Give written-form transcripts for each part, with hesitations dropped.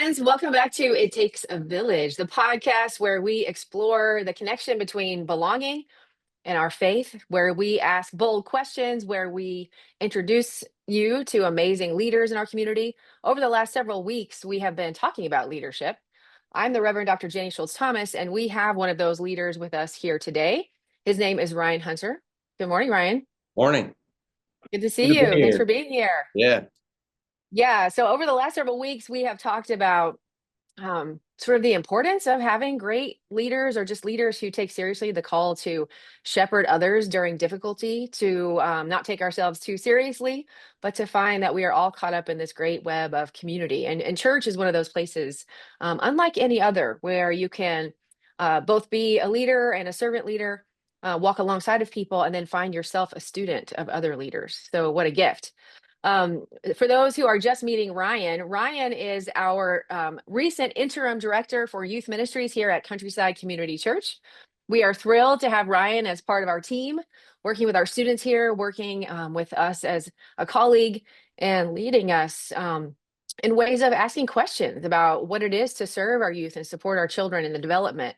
friends. Welcome back to It Takes a Village, the podcast where we explore the connection between belonging and our faith, where we ask bold questions, where we introduce you to amazing leaders in our community. Over the last several weeks, we have been talking about leadership. I'm the Reverend Dr. Jenny Schultz Thomas, and we have one of those leaders with us here today. His name is Ryan Hunter. Good morning, Ryan. Morning. Good to Good see to you. be Thanks for here. being here. Yeah. Yeah. So over the last several weeks, we have talked about sort of the importance of having great leaders or just leaders who take seriously the call to shepherd others during difficulty, to not take ourselves too seriously, but to find that we are all caught up in this great web of community. And church is one of those places, unlike any other, where you can both be a leader and a servant leader, walk alongside of people, and then find yourself a student of other leaders. So, what a gift. For those who are just meeting Ryan, Ryan is our recent interim director for youth ministries here at Countryside Community Church. We are thrilled to have Ryan as part of our team, working with our students here, working with us as a colleague, and leading us in ways of asking questions about what it is to serve our youth and support our children in the development,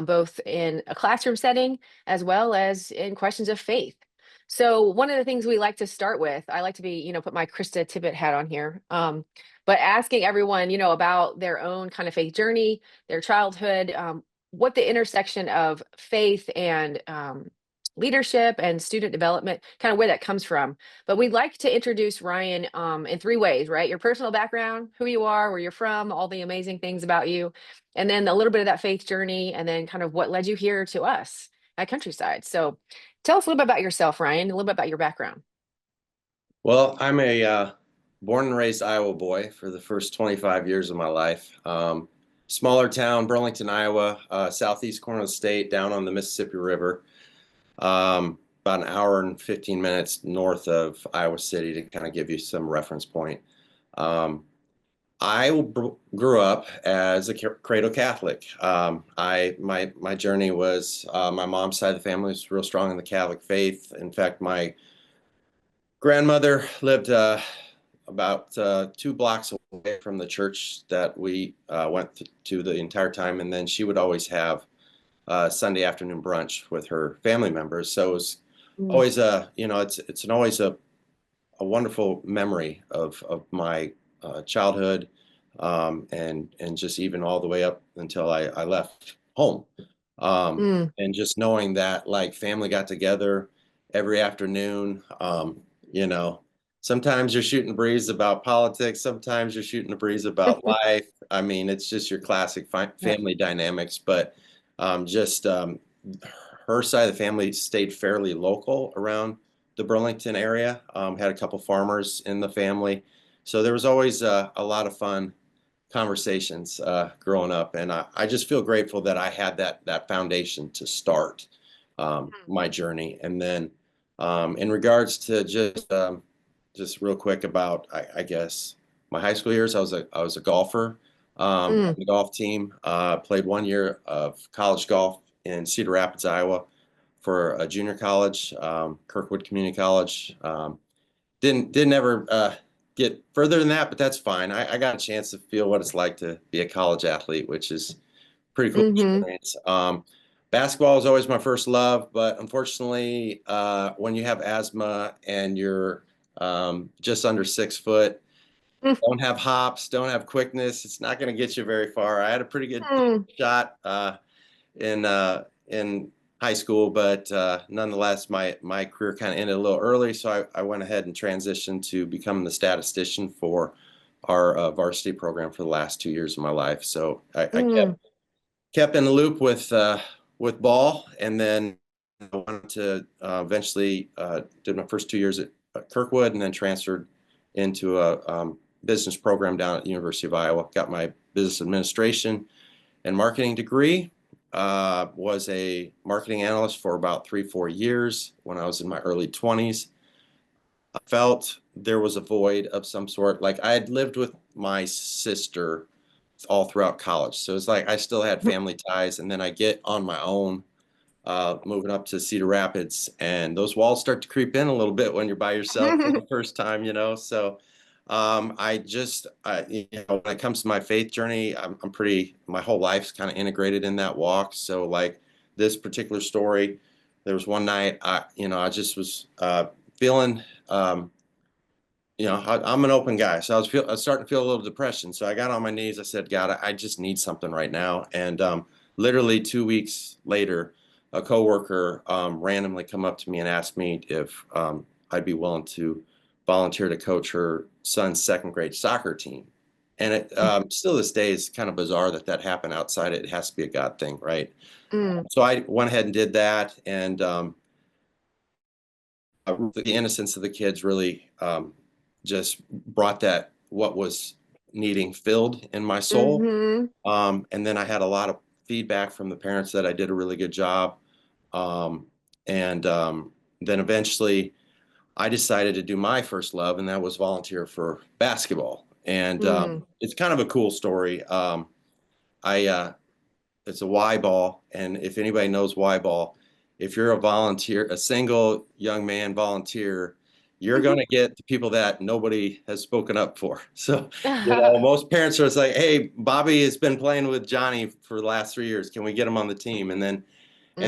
both in a classroom setting as well as in questions of faith. So one of the things we like to start with, I like to be, put my Krista Tippett hat on here, but asking everyone, about their own kind of faith journey, their childhood, what the intersection of faith and leadership and student development, kind of where that comes from. But we'd like to introduce Ryan in three ways, right? Your personal background, who you are, where you're from, all the amazing things about you, and then a little bit of that faith journey, and then kind of what led you here to us at Countryside. So tell us a little bit about yourself, Ryan, a little bit about your background. Well, I'm a born and raised Iowa boy for the first 25 years of my life. Smaller town, Burlington, Iowa, southeast corner of the state, down on the Mississippi River. About an hour and 15 minutes north of Iowa City, to kind of give you some reference point. I grew up as a cradle Catholic. My journey was my mom's side of the family was real strong in the Catholic faith. In fact, my grandmother lived about 2 blocks away from the church that we went to the entire time, and then she would always have Sunday afternoon brunch with her family members. So it was always always a wonderful memory of my childhood, and just even all the way up until I left home. And just knowing that, like, family got together every afternoon. Sometimes you're shooting the breeze about politics, sometimes you're shooting the breeze about life. I mean, it's just your classic family dynamics, but her side of the family stayed fairly local around the Burlington area. Had a couple farmers in the family, so there was always a lot of fun conversations growing up, and I just feel grateful that I had that foundation to start my journey. And then in regards to just real quick about I guess my high school years, I was a golfer on the golf team. Played 1 year of college golf in Cedar Rapids, Iowa, for a junior college, Kirkwood Community College. Didn't ever get further than that, but that's fine. I got a chance to feel what it's like to be a college athlete, which is pretty cool experience. Basketball was always my first love, but unfortunately, when you have asthma and you're just under 6 foot, don't have hops, don't have quickness, it's not going to get you very far. I had a pretty good shot in high school, but nonetheless, my career kind of ended a little early, so I went ahead and transitioned to becoming the statistician for our varsity program for the last 2 years of my life. So I kept in the loop with ball, and then I wanted to eventually did my first 2 years at Kirkwood, and then transferred into a business program down at the University of Iowa. Got my business administration and marketing degree. Was a marketing analyst for about 3-4 years when I was in my early 20s. I felt there was a void of some sort. Like, I had lived with my sister all throughout college, so it's like I still had family ties, and then I get on my own, moving up to Cedar Rapids, and those walls start to creep in a little bit when you're by yourself for the first time, So When it comes to my faith journey, I'm pretty, my whole life's kind of integrated in that walk. So like this particular story, there was one night I just was feeling, I'm an open guy. So I was starting to feel a little depression. So I got on my knees. I said, God, I just need something right now. And literally 2 weeks later, a coworker randomly come up to me and asked me if I'd be willing to volunteer to coach her son's second grade soccer team. And it still this day is kind of bizarre that that happened outside. It has to be a God thing, right? Mm, So I went ahead and did that, and the innocence of the kids really just brought that what was needing filled in my soul. mm-hmm. And then I had a lot of feedback from the parents that I did a really good job. Um, and then eventually I decided to do my first love, and that was volunteer for basketball. And Mm. it's kind of a cool story. I It's a Y ball, and if anybody knows Y ball, if you're a volunteer, a single young man volunteer, you're going to get the people that nobody has spoken up for. So, most parents are just like, "Hey, Bobby has been playing with Johnny for the last 3 years. Can we get him on the team?" And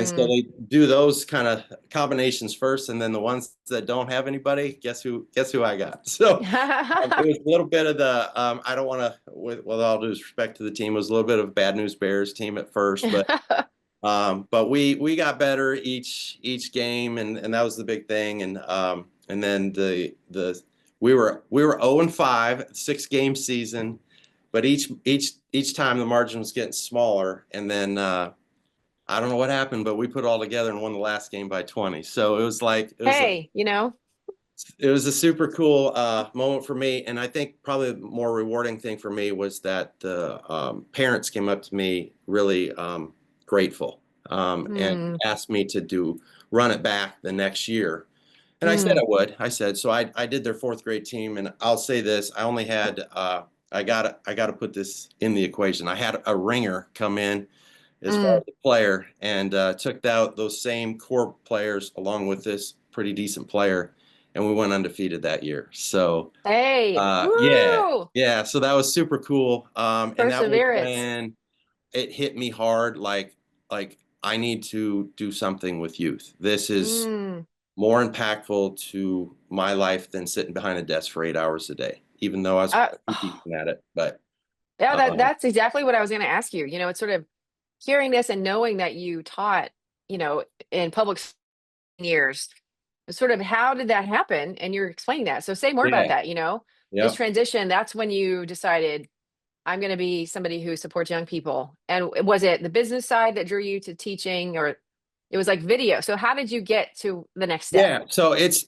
so Mm. they do those kind of combinations first, and then the ones that don't have anybody, guess who? Guess who I got? So it was a little bit of the I don't want to, with all due respect to the team, it was a little bit of Bad News Bears team at first, but we got better each game, and that was the big thing. And then the we were 0-5, 6 game season, but each time the margin was getting smaller, and then I don't know what happened, but we put it all together and won the last game by 20. So Hey, it was a super cool moment for me, and I think probably the more rewarding thing for me was that the parents came up to me really grateful, and mm, asked me to run it back the next year. And I said mm, I would. I said so. I did their fourth grade team, and I'll say this: I only had I got to put this in the equation. I had a ringer come in as far mm. as the player, and took out those same core players along with this pretty decent player, and we went undefeated that year. So Hey, yeah, woo! yeah. So that was super cool. And that was Perseverance. when it hit me hard, like I need to do something with youth. This is Mm. more impactful to my life than sitting behind a desk for 8 hours a day, even though I was Uh, pretty decent at it. But yeah, um, that's exactly what I was going to ask you. It's sort of hearing this and knowing that you taught, in years. Sort of how did that happen? And you're explaining that. So say more about yeah, that, this yeah. transition. That's when you decided I'm going to be somebody who supports young people. And was it the business side that drew you to teaching, or it was like video? So how did you get to the next step? Yeah, so it's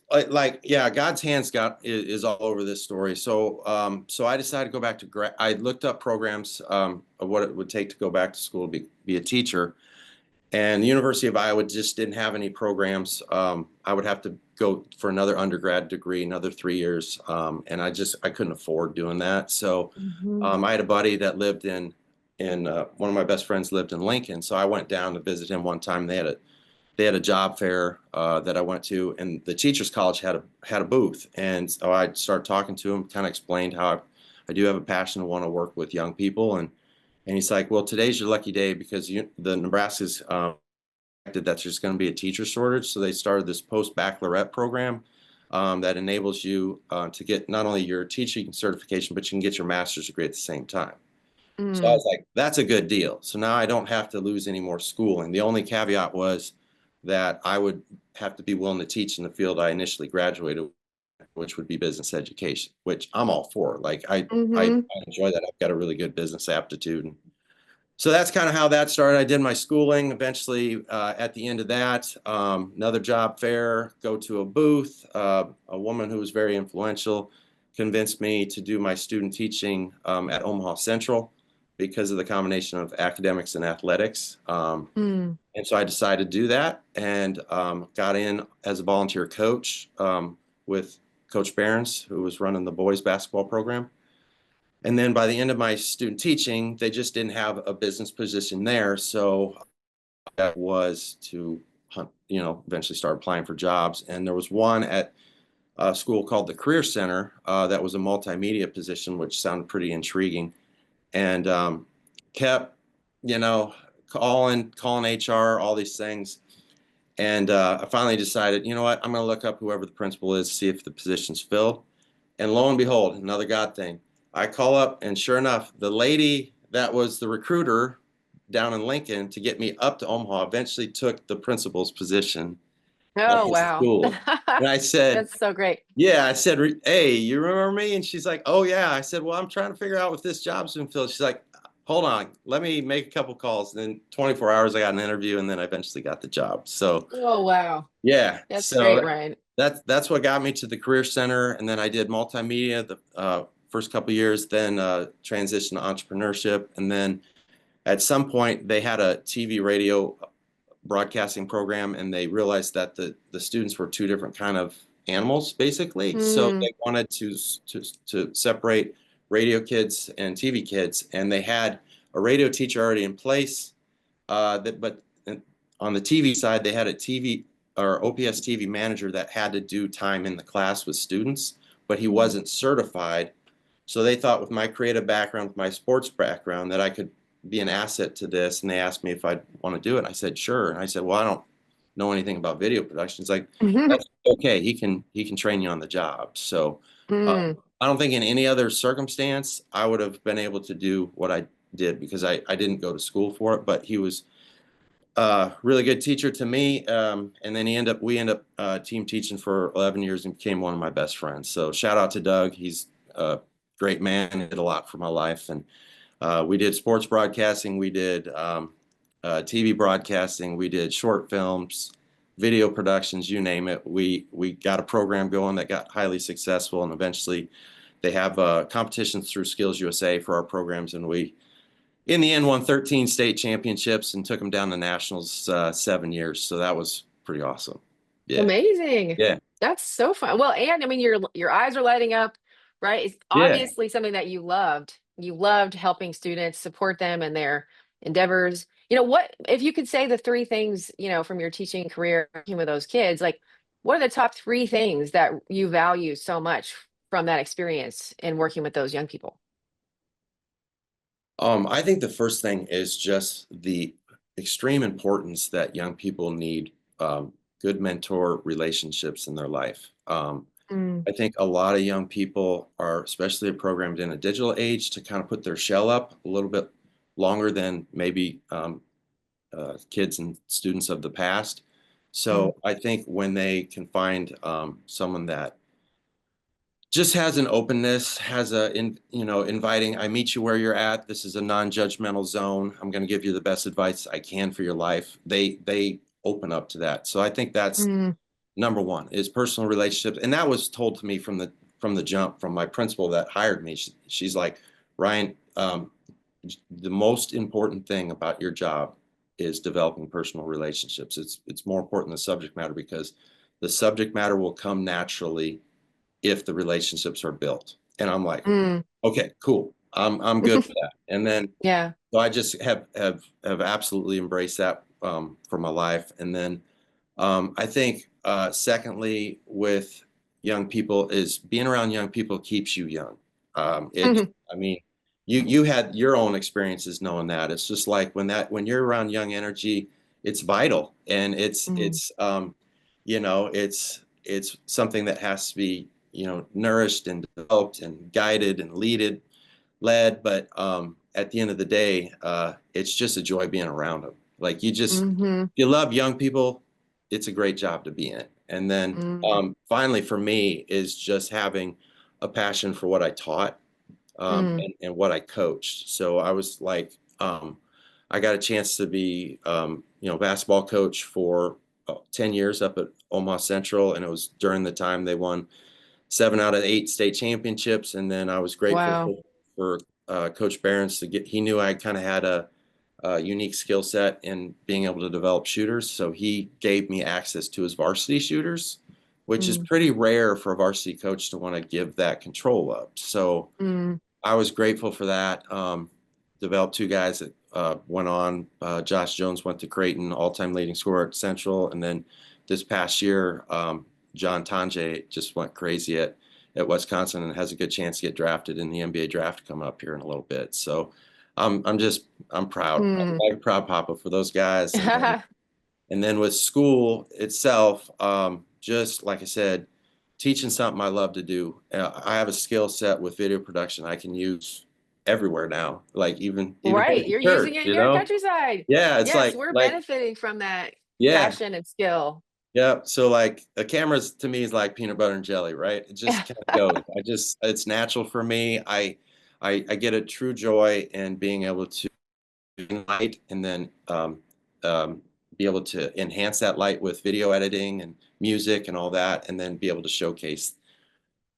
yeah, God's hands is all over this story. So I decided to go back to I looked up programs of what it would take to go back to school to be a teacher, and the University of Iowa just didn't have any programs. I would have to go for another undergrad degree, another 3 years, and I couldn't afford doing that. So Mhm. I had a buddy that lived in one of my best friends lived in Lincoln, so I went down to visit him one time. They had a job fair that I went to, and the Teachers College had a booth, and so I started talking to him, kind of explained how I do have a passion to want to work with young people, and he's like, "Well, today's your lucky day because the Nebraska's that there's going to be a teacher shortage, so they started this post-baccalaureate program that enables you to get not only your teaching certification, but you can get your master's degree at the same time." So I Mm, was like, that's a good deal. So now I don't have to lose any more schooling. The only caveat was that I would have to be willing to teach in the field I initially graduated, which would be business education, which I'm all for. Like I mhm, enjoy that. I've got a really good business aptitude. And so that's kind of how that started. I did my schooling. Eventually, at the end of that, another job fair, go to a booth. A woman who was very influential convinced me to do my student teaching at Omaha Central because of the combination of academics and athletics. mm. And so I decided to do that, and got in as a volunteer coach with Coach Behrens, who was running the boys basketball program. And then by the end of my student teaching, they just didn't have a business position there. So that was to hunt, eventually start applying for jobs. And there was one at a school called the Career Center that was a multimedia position, which sounded pretty intriguing, and kept, you know, calling HR, all these things. And I finally decided, you know what, I'm going to look up whoever the principal is, see if the position's filled. And lo and behold, another God thing. I call up, and sure enough, the lady that was the recruiter down in Lincoln to get me up to Omaha eventually took the principal's position at Oh, his wow. school. And I said, That's so great. yeah, I said, hey, you remember me? And she's like, oh, yeah. I said, well, I'm trying to figure out if this job's been filled. She's like, hold on, let me make a couple calls. And then 24 hours, I got an interview, and then I eventually got the job. So, Oh, wow. yeah. That's great, So Ryan. that's what got me to the Career Center. And then I did multimedia the first couple of years, then transitioned to entrepreneurship. And then at some point, they had a TV radio broadcasting program, and they realized that the students were two different kind of animals, basically. So Mm, they wanted to separate radio kids and TV kids, and they had a radio teacher already in place. But on the TV side, they had a TV or OPS TV manager that had to do time in the class with students, but he mm, wasn't certified. So they thought, with my creative background, with my sports background, that I could be an asset to this. And they asked me if I'd want to do it. And I said, sure. And I said, well, I don't know anything about video production. It's like, mhm, that's okay. He can train you on the job. So mm. I don't think in any other circumstance I would have been able to do what I did, because I didn't go to school for it, but he was a really good teacher to me. And then we ended up team teaching for 11 years and became one of my best friends. So shout out to Doug. He's a great man. He did a lot for my life. And we did sports broadcasting. We did TV broadcasting. We did short films, video productions, you name it. We got a program going that got highly successful, and eventually they have competitions through Skills USA for our programs, and we, in the end, won 13 state championships and took them down to nationals 7 years. So that was pretty awesome. Yeah, Amazing. yeah, That's so fun. Well, and I mean, your eyes are lighting up, right? It's yeah. obviously something that you loved. You loved helping students, support them in their endeavors. What if you could say the three things, from your teaching career working with those kids, like what are the top three things that you value so much from that experience in working with those young people? I think the first thing is just the extreme importance that young people need good mentor relationships in their life. Mm, I think a lot of young people are especially programmed in a digital age to kind of put their shell up a little bit longer than maybe kids and students of the past. mm, So I think when they can find someone that just has an openness, has inviting, I meet you where you're at. This is a non-judgmental zone. I'm going to give you the best advice I can for your life. They open up to that. So I think that's mm, number one, is personal relationships. And that was told to me from the jump, from my principal that hired me. She's like, Ryan, the most important thing about your job is developing personal relationships. It's more important than the subject matter, because the subject matter will come naturally if the relationships are built. And I'm like, mm. okay, cool. I'm good for that. And then Yeah. so I just have absolutely embraced that for my life. And then I think secondly, with young people, is being around young people keeps you young. I mean, you had your own experiences knowing that. It's just like when you're around young energy, it's vital, and Mm, it's something that has to be nourished and developed and guided and led. But at the end of the day, it's just a joy being around them. Like mhm, you love young people, it's a great job to be in. And then mm, finally, for me, is just having a passion for what I taught mm. and what I coached. So I was like, I got a chance to be, basketball coach for 10 years up at Omaha Central. And it was during the time they won 7 out of 8 state championships. And then I was grateful Wow. for Coach Behrens he knew I kind of had a unique skill set in being able to develop shooters. So he gave me access to his varsity shooters, which is Mm, pretty rare for a varsity coach to want to give that control up. So mm, I was grateful for that. Developed 2 guys that went on. Josh Jones went to Creighton, all-time leading scorer at Central, and then this past year, John Tonje just went crazy at Wisconsin and has a good chance to get drafted in the NBA draft coming up here in a little bit. So I'm proud. Mm. I'm like a proud papa for those guys. And then with school itself, just like I said, teaching something I love to do. I have a skill set with video production I can use everywhere now, like even here Right. at the You're using church, it in you your know? countryside. Yeah, it's Yes, like we're like benefiting from that yeah, passion and skill. yeah. So like a camera's to me is like peanut butter and jelly, right? It just kind of goes. It's natural for me. I get a true joy in being able to light and then um, be able to enhance that light with video editing and music and all that, and then be able to showcase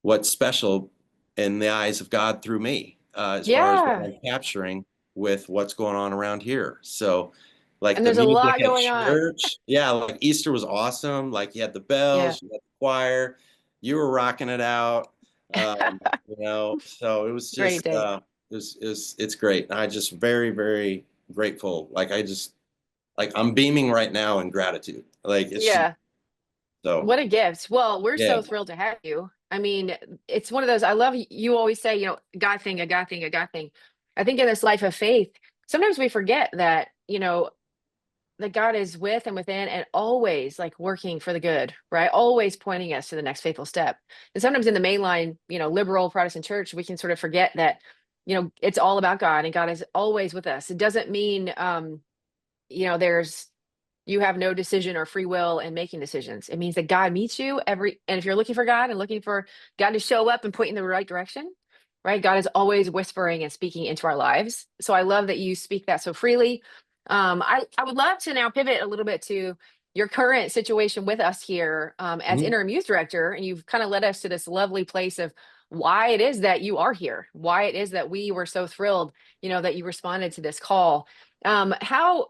what's special in the eyes of God through me, as far as what Yeah. I'm capturing with what's going on around here. So, like And the there's a music lot at going on. church, yeah, like Easter was awesome. Like you had the Yeah. bells, you had the choir, you were rocking it out. So it was Great just day. it's great. I just very grateful. Like I'm beaming right now in gratitude. Like it's just Yeah. so What a gift. Well, we're yeah. so thrilled to have you. I mean, it's one of those, I love you always say, God thing, a God thing, a God thing. I think in this life of faith, sometimes we forget that, that God is with and within and always like working for the good, right? Always pointing us to the next faithful step. And sometimes in the mainline, liberal Protestant church, we can sort of forget that, it's all about God and God is always with us. It doesn't mean, there's you have no decision or free will in making decisions. It means that God meets you and if you're looking for God and looking for God to show up and point in the right direction, right? God is always whispering and speaking into our lives. So I love that you speak that so freely. I would love to now pivot a little bit to your current situation with us here as Mhm. interim youth director. And you've kind of led us to this lovely place of why it is that you are here, why it is that we were so thrilled, that you responded to this call. How,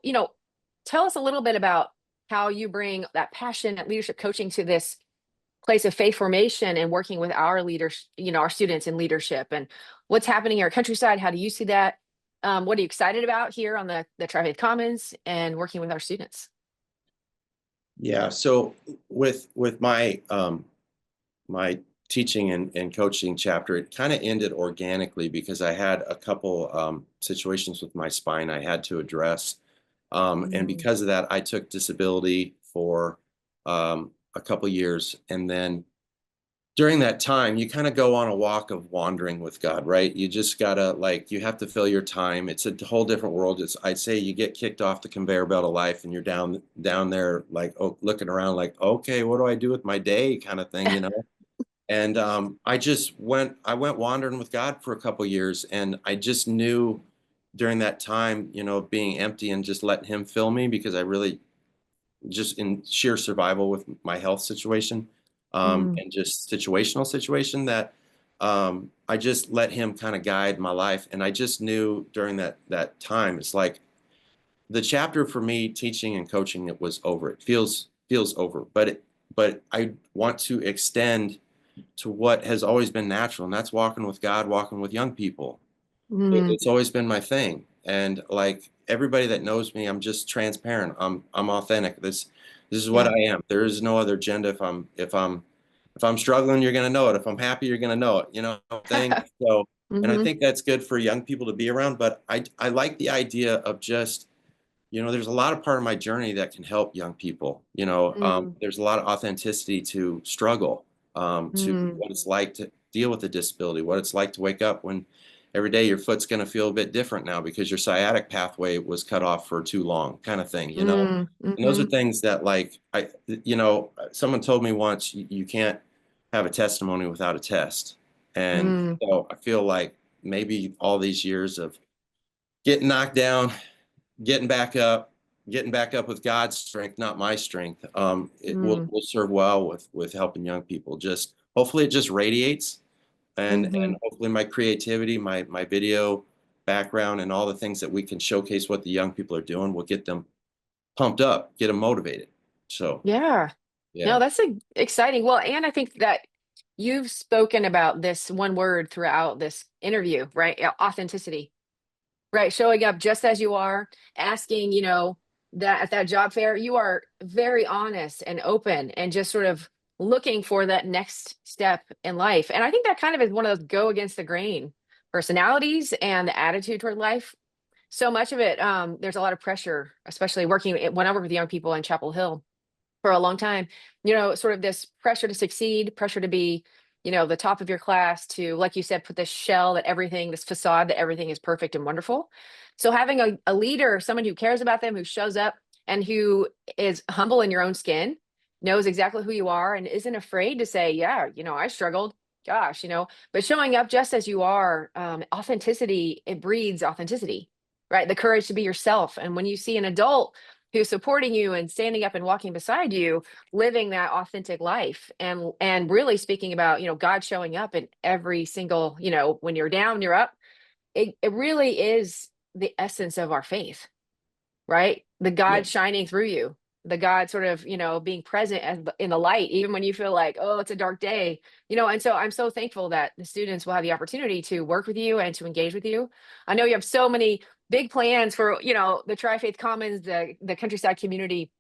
tell us a little bit about how you bring that passion at leadership coaching to this place of faith formation and working with our leaders, our students in leadership and what's happening in our countryside. How do you see that? What are you excited about here on the Tri-Faith Commons and working with our students? Yeah. So with my teaching and coaching chapter, it kind of ended organically because I had a couple situations with my spine I had to address. And Mm. because of that, I took disability for a couple years. And then during that time, you kind of go on a walk of wandering with God, right? You just gotta like you have to fill your time. It's a whole different world. I'd say you get kicked off the conveyor belt of life and you're down there like looking around like, okay, what do I do with my day kind of thing, you know? And I went wandering with God for a couple years, and I just knew during that time, being empty and just letting Him fill me because I really just in sheer survival with my health situation, Mm. and just situational situation that I just let Him kind of guide my life, and I just knew during that time, it's like the chapter for me teaching and coaching it was over. It feels over, but I want to extend to what has always been natural, and that's walking with God, walking with young people. Mm. It's always been my thing. And like everybody that knows me, I'm just transparent. I'm authentic. This is what Yeah. I am. There is no other agenda. If I'm struggling, you're gonna know it. If I'm happy, you're gonna know it, thing. So and I Hmm. think that's good for young people to be around. But I like the idea of just there's a lot of part of my journey that can help young people. Mm. There's a lot of authenticity to struggle, to Mm. what it's like to deal with a disability, what it's like to wake up when every day your foot's going to feel a bit different now because your sciatic pathway was cut off for too long, kind of thing. Mm. And those are Hmm. things that, like, someone told me once, you can't have a testimony without a test. And Mm. so I feel like maybe all these years of getting knocked down, getting back up, getting back up with God's strength, not my strength. It Mm. will serve well with helping young people. Just hopefully it just radiates, and Hmm. hopefully my creativity, my video background, and all the things that we can showcase what the young people are doing will get them pumped up, get them motivated. So Yeah. No, yeah. that's exciting. Well, and I think that you've spoken about this one word throughout this interview, right? Authenticity, right? Showing up just as you are, asking, that at that job fair, you are very honest and open and just sort of looking for that next step in life. And I think that kind of is one of those go against the grain personalities and the attitude toward life. So much of it, there's a lot of pressure, especially when I work with young people in Chapel Hill for a long time, sort of this pressure to succeed, pressure to be, the top of your class, to, like you said, put this facade that everything is perfect and wonderful. So having a leader, someone who cares about them, who shows up and who is humble in your own skin, knows exactly who you are and isn't afraid to say, yeah, I struggled, gosh, but showing up just as you are, authenticity, it breeds authenticity, right? The courage to be yourself. And when you see an adult who's supporting you and standing up and walking beside you, living that authentic life, and really speaking about, God showing up in every single, when you're down, you're up. It really is the essence of our faith, right? The Yeah. God shining through you, the God sort of, being present in the light, even when you feel like, oh, it's a dark day, and so I'm so thankful that the students will have the opportunity to work with you and to engage with you. I know you have so many big plans for, the Tri-Faith Commons, the Countryside Community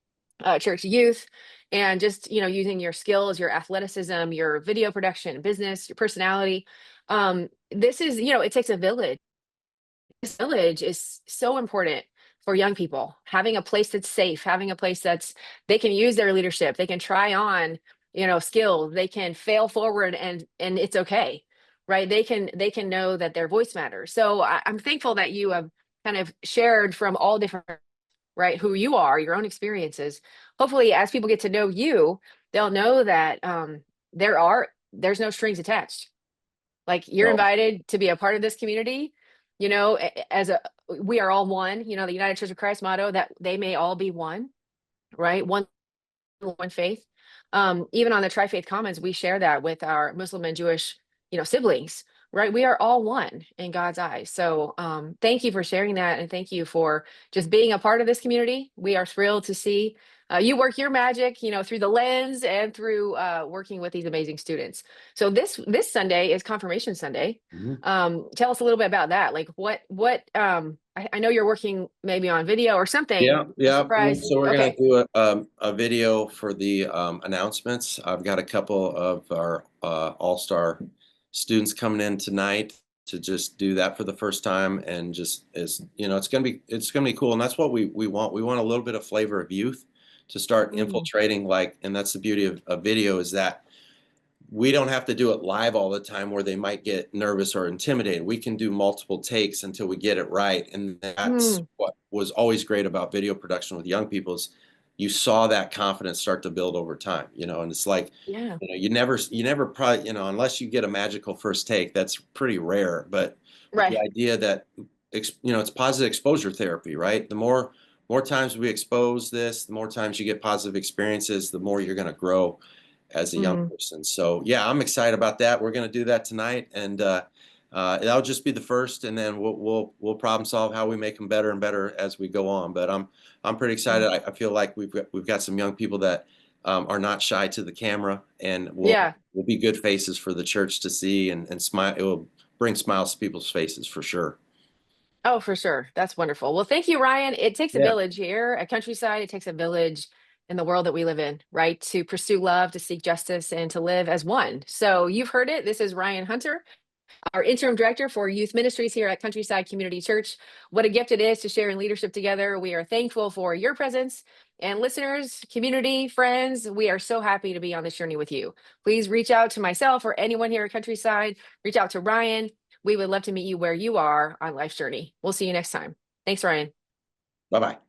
Church youth, and just, using your skills, your athleticism, your video production, business, your personality. This is, it takes a village. This village is so important for young people, having a place that's safe, having a place that's they can use their leadership, they can try on, skills, they can fail forward, and it's okay, right? They can know that their voice matters. So I'm thankful that you have kind of shared from all different, right, who you are, your own experiences. Hopefully, as people get to know you, they'll know that there's no strings attached. Like, you're No. invited to be a part of this community, as we are all one, the United Church of Christ motto, that they may all be one, right? One faith. Even on the Tri-Faith Commons, we share that with our Muslim and Jewish, siblings, right? We are all one in God's eyes. So thank you for sharing that. And thank you for just being a part of this community. We are thrilled to see you work your magic, through the lens and through working with these amazing students. So this Sunday is Confirmation Sunday. Mhm. Tell us a little bit about that. Like I know you're working maybe on video or something, Yeah, a yeah. surprise. So we're gonna Okay. do a video for the announcements. I've got a couple of our all-star students coming in tonight to just do that for the first time, and just it's gonna be cool, and that's what we want. We want a little bit of flavor of youth to start Mm, infiltrating, and that's the beauty of video, is that we don't have to do it live all the time where they might get nervous or intimidated. We can do multiple takes until we get it right. And that's mm, what was always great about video production with young people, is you saw that confidence start to build over time, and it's like, yeah. you never probably, unless you get a magical first take, that's pretty rare. But the Right. idea that, it's positive exposure therapy, right? The more times we expose this, the more times you get positive experiences, the more you're going to grow as a young Mm, person. So yeah, I'm excited about that. We're going to do that tonight, and that'll just be the first, and then we'll problem solve how we make them better and better as we go on. But I'm pretty mm. excited. I feel like we've got some young people that are not shy to the camera, and Yeah. will be good faces for the church to see, and smile. It will bring smiles to people's faces for sure. Oh, for sure. That's wonderful. Well, thank you, Ryan. It takes a Yeah. village here at Countryside. It takes a village in the world that we live in, right? To pursue love, to seek justice, and to live as one. So you've heard it. This is Ryan Hunter, our interim director for youth ministries here at Countryside Community Church. What a gift it is to share in leadership together. We are thankful for your presence, and listeners, community, friends, we are so happy to be on this journey with you. Please reach out to myself or anyone here at Countryside. Reach out to Ryan. We would love to meet you where you are on life's journey. We'll see you next time. Thanks, Ryan. Bye bye.